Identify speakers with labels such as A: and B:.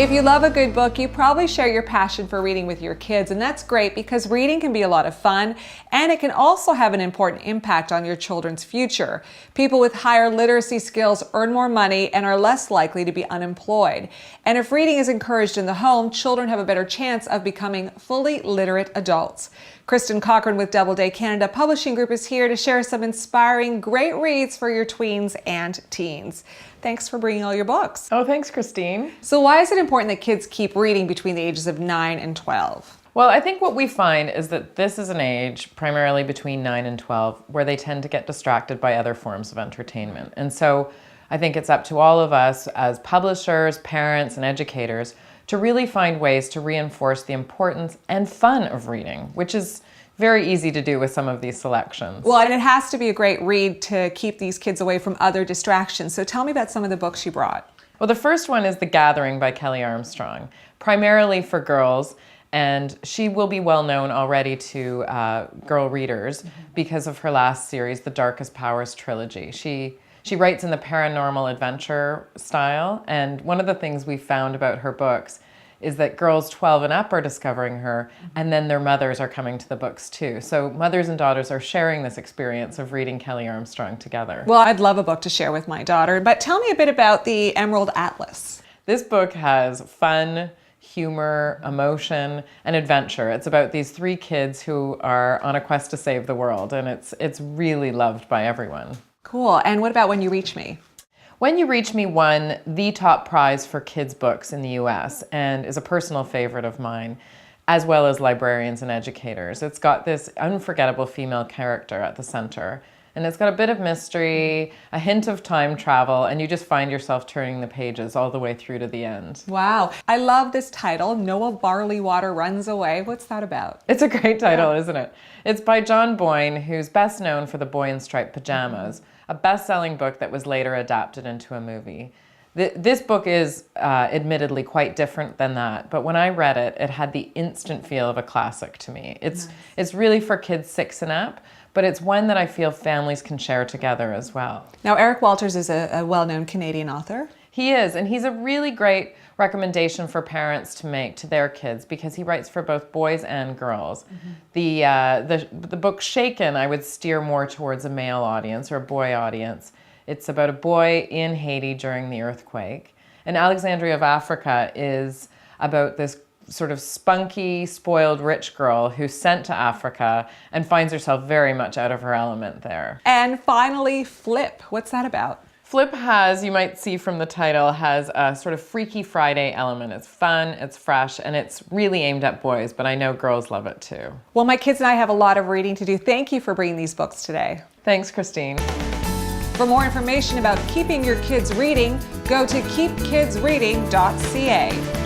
A: If you love a good book, you probably share your passion for reading with your kids, and that's great because reading can be a lot of fun and it can also have an important impact on your children's future. People with higher literacy skills earn more money and are less likely to be unemployed. And if reading is encouraged in the home, children have a better chance of becoming fully literate adults. Kristen Cochran with Doubleday Canada Publishing Group is here to share some inspiring great reads for your tweens and teens. Thanks for bringing all your books.
B: Oh, thanks, Christine.
A: So why is it important that kids keep reading between the ages of 9 and 12?
B: Well, I think what we find is that this is an age, primarily between 9 and 12, where they tend to get distracted by other forms of entertainment. And so I think it's up to all of us as publishers, parents, and educators to really find ways to reinforce the importance and fun of reading, which is very easy to do with some of these selections.
A: Well, and it has to be a great read to keep these kids away from other distractions. So tell me about some of the books you brought.
B: Well, the first one is The Gathering by Kelly Armstrong, primarily for girls, and she will be well known already to girl readers because of her last series, The Darkest Powers trilogy. She writes in the paranormal adventure style, and one of the things we found about her books is that girls 12 and up are discovering her, and then their mothers are coming to the books too. So mothers and daughters are sharing this experience of reading Kelly Armstrong together.
A: Well, I'd love a book to share with my daughter, but tell me a bit about the Emerald Atlas.
B: This book has fun, humor, emotion, and adventure. It's about these 3 kids who are on a quest to save the world, and it's really loved by everyone.
A: Cool. And what about When You Reach Me?
B: When You Reach Me won the top prize for kids' books in the US and is a personal favorite of mine, as well as librarians and educators. It's got this unforgettable female character at the center, and it's got a bit of mystery, a hint of time travel, and you just find yourself turning the pages all the way through to the end.
A: Wow. I love this title, Noah Barley Water Runs Away. What's that about?
B: It's a great title, isn't it? It's by John Boyne, who's best known for The Boy in Striped Pajamas, a best-selling book that was later adapted into a movie. This book is admittedly quite different than that, but when I read it, it had the instant feel of a classic to me. It's really for kids 6 and up, but it's one that I feel families can share together as well.
A: Now, Eric Walters is a well-known Canadian author.
B: He is, and he's a really great recommendation for parents to make to their kids because he writes for both boys and girls. The book Shaken, I would steer more towards a male audience or a boy audience. It's about a boy in Haiti during the earthquake. And Alexandria of Africa is about this sort of spunky, spoiled rich girl who's sent to Africa and finds herself very much out of her element there.
A: And finally, Flip. What's that about?
B: Flip has, you might see from the title, has a sort of Freaky Friday element. It's fun, it's fresh, and it's really aimed at boys, but I know girls love it too.
A: Well, my kids and I have a lot of reading to do. Thank you for bringing these books today.
B: Thanks, Christine.
A: For more information about keeping your kids reading, go to keepkidsreading.ca.